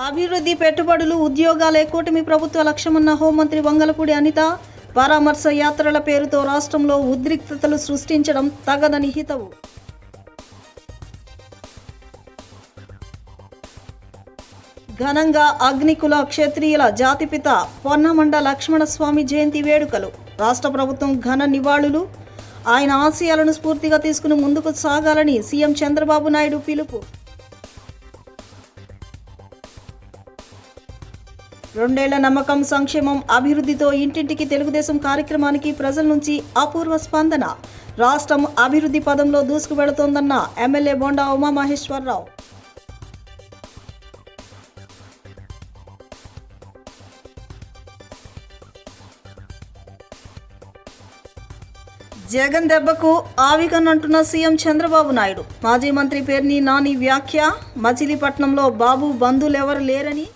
అభివృద్ధి, పెట్టుబడులు, ఉద్యోగాలే కూటమి ప్రభుత్వ లక్ష్యమన్న హోంమంత్రి వంగలపూడి అనిత. పరామర్శ యాత్రల పేరుతో రాష్ట్రంలో ఉద్రిక్తతలు సృష్టించడం తగదని హితవు. ఘనంగా అగ్నికుల క్షత్రియుల జాతిపిత పొన్నమండ లక్ష్మణస్వామి జయంతి వేడుకలు. రాష్ట్ర ప్రభుత్వం ఘన నివాళులు. ఆయన ఆశయాలను స్ఫూర్తిగా తీసుకుని ముందుకు సాగాలని సీఎం చంద్రబాబు నాయుడు పిలుపు. 2 ఏళ్ల నమ్మకం, సంక్షేమం, అభివృద్ధితో ఇంటింటికి తెలుగుదేశం కార్యక్రమానికి ప్రజల నుంచి అపూర్వ స్పందన. రాష్ట్రం అభివృద్ధి పదంలో దూసుకు వెళుతోందన్న ఎమ్మెల్యే బొండా ఉమామహేశ్వరరావు. జగన్ దెబ్బకు ఆవిగనంటున్న సీఎం చంద్రబాబు నాయుడు. మాజీ మంత్రి పేర్ని నాని వ్యాఖ్య. మచిలీపట్నంలో బాబు బంధువులెవరు లేరని